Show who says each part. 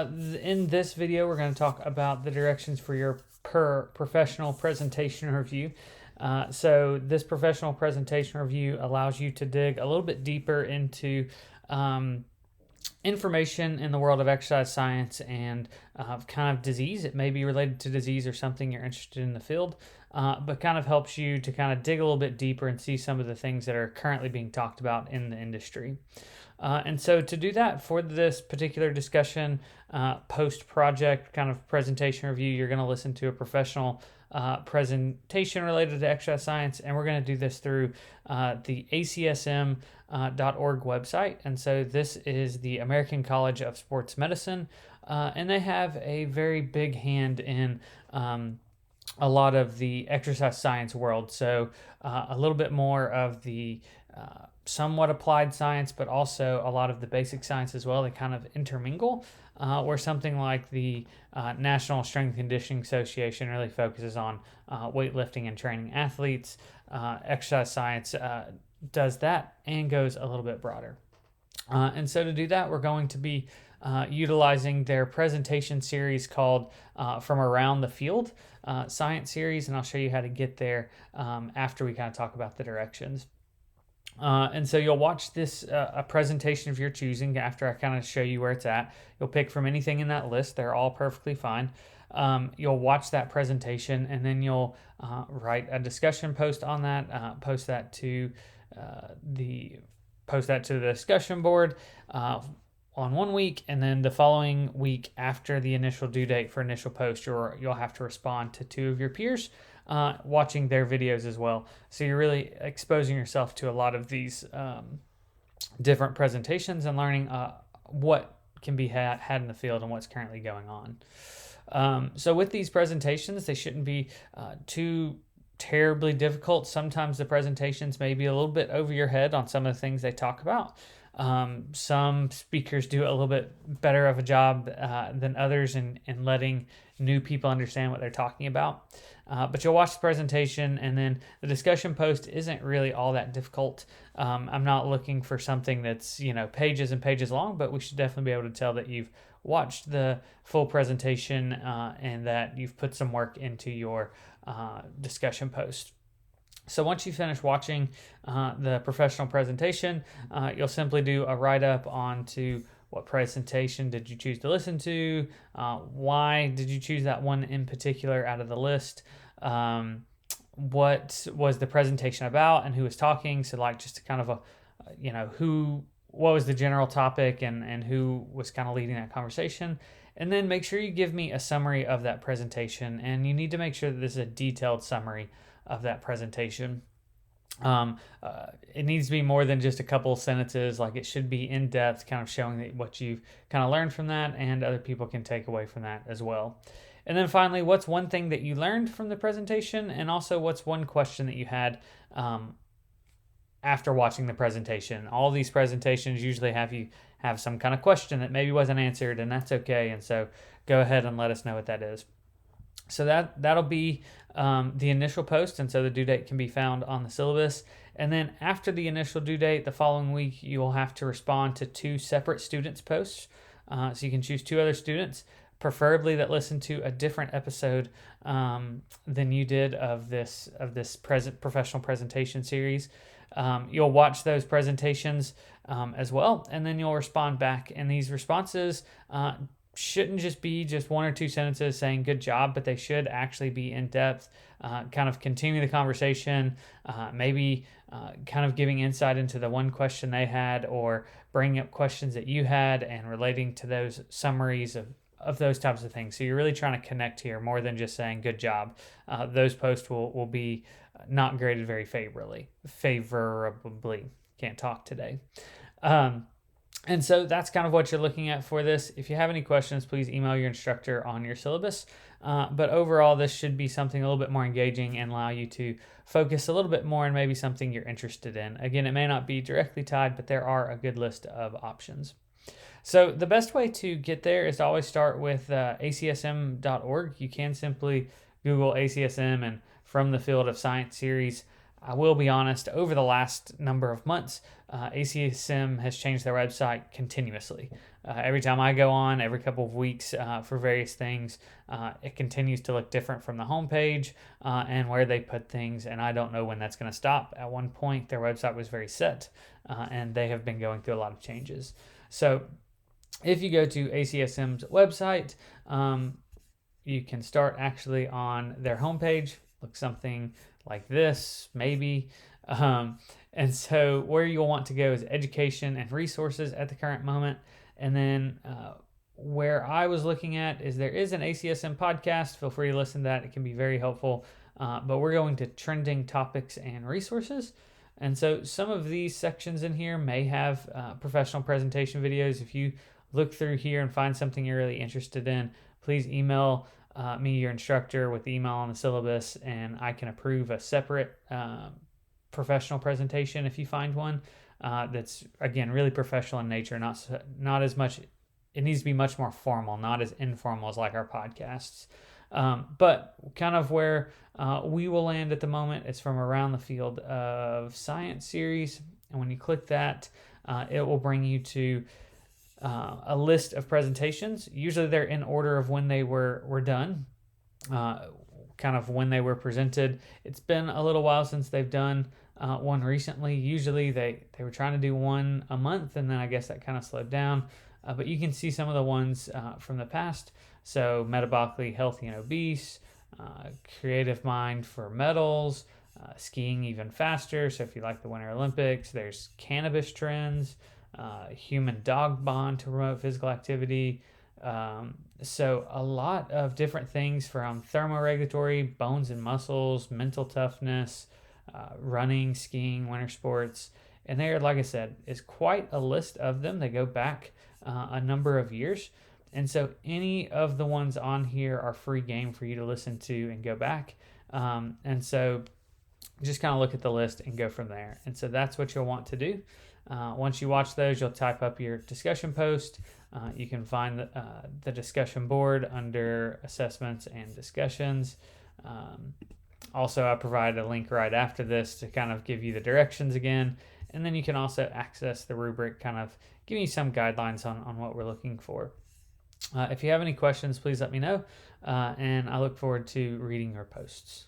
Speaker 1: In this video, we're going to talk about the directions for your professional presentation review. So this professional presentation review allows you to dig a little bit deeper into information in the world of exercise science and kind of disease. It may be related to disease or something you're interested in the field, but kind of helps you to kind of dig a little bit deeper and see some of the things that are currently being talked about in the industry. And so to do that for this particular discussion, post-project kind of presentation review, you're going to listen to a professional presentation related to exercise science, and we're going to do this through the ACSM.org website. And so this is the American College of Sports Medicine, and they have a very big hand in a lot of the exercise science world. So a little bit more of the somewhat applied science, but also a lot of the basic science as well. They kind of intermingle, where something like the National Strength and Conditioning Association really focuses on weightlifting and training athletes. Exercise science does that and goes a little bit broader. And so to do that, we're going to be utilizing their presentation series called From Around the Field Science Series, and I'll show you how to get there after we kind of talk about the directions. And so you'll watch this a presentation of your choosing after I kind of show you where it's at. You'll pick from anything in that list. They're all perfectly fine. You'll watch that presentation, and then you'll write a discussion post on that, post that to the discussion board on 1 week, and then the following week after the initial due date for initial post, you'll have to respond to 2 of your peers watching their videos as well. So you're really exposing yourself to a lot of these different presentations and learning what can be had in the field and what's currently going on. So with these presentations, they shouldn't be too terribly difficult. Sometimes the presentations may be a little bit over your head on some of the things they talk about. Some speakers do a little bit better of a job than others in letting new people understand what they're talking about. But you'll watch the presentation, and then the discussion post isn't really all that difficult. I'm not looking for something that's pages and pages long, but we should definitely be able to tell that you've watched the full presentation and that you've put some work into your discussion post. So once you finish watching the professional presentation, you'll simply do a write-up onto what presentation did you choose to listen to, why did you choose that one in particular out of the list, what was the presentation about and who was talking, so like just kind of what was the general topic and who was kind of leading that conversation. And then make sure you give me a summary of that presentation, and you need to make sure that this is a detailed summary of that presentation. It needs to be more than just a couple of sentences. Like, it should be in depth, kind of showing that what you've kind of learned from that and other people can take away from that as well. And then finally, what's one thing that you learned from the presentation, and also what's one question that you had after watching the presentation. All these presentations usually have some kind of question that maybe wasn't answered, and that's okay. And so go ahead and let us know what that is. So that'll be the initial post, and so the due date can be found on the syllabus. And then after the initial due date, the following week, you will have to respond to 2 separate students' posts. So you can choose 2 other students, preferably that listen to a different episode than you did of this professional presentation series. You'll watch those presentations as well, and then you'll respond back. And these responses shouldn't just be just 1 or 2 sentences saying good job, but they should actually be in depth, kind of continue the conversation, maybe kind of giving insight into the one question they had, or bringing up questions that you had and relating to those summaries of those types of things. So you're really trying to connect here more than just saying good job. Those posts will be not graded very favorably. Can't talk today. And so that's kind of what you're looking at for this. If you have any questions, please email your instructor on your syllabus. But overall, this should be something a little bit more engaging and allow you to focus a little bit more on maybe something you're interested in. Again, it may not be directly tied, but there are a good list of options. So the best way to get there is to always start with ACSM.org. You can simply Google ACSM and From the Field of Science series. I will be honest, over the last number of months, ACSM has changed their website continuously. Every time I go on, every couple of weeks for various things, it continues to look different from the homepage and where they put things, and I don't know when that's going to stop. At one point, their website was very set, and they have been going through a lot of changes. So if you go to ACSM's website, you can start actually on their homepage, look something like this, maybe. And so where you'll want to go is education and resources at the current moment. And then where I was looking at is there is an ACSM podcast. Feel free to listen to that. It can be very helpful. But we're going to trending topics and resources. And so some of these sections in here may have professional presentation videos. If you look through here and find something you're really interested in, please email me, your instructor, with the email on the syllabus, and I can approve a separate professional presentation if you find one that's, again, really professional in nature, not as much, it needs to be much more formal, not as informal as like our podcasts. But kind of where we will land at the moment is from Around the Field of Science series. And when you click that, it will bring you to a list of presentations. Usually they're in order of when they were done, kind of when they were presented. It's been a little while since they've done one recently. Usually they were trying to do one a month, and then I guess that kind of slowed down. But you can see some of the ones from the past. So metabolically healthy and obese, creative mind for medals, skiing even faster. So if you like the Winter Olympics, there's cannabis trends, human dog bond to promote physical activity. So a lot of different things from thermoregulatory, bones and muscles, mental toughness, running, skiing, winter sports. And there, like I said, is quite a list of them. They go back a number of years. And so any of the ones on here are free game for you to listen to and go back. And so just kind of look at the list and go from there. And so that's what you'll want to do. Once you watch those, you'll type up your discussion post. You can find the discussion board under assessments and discussions. Also, I provided a link right after this to kind of give you the directions again. And then you can also access the rubric, kind of giving you some guidelines on what we're looking for. If you have any questions, please let me know. And I look forward to reading your posts.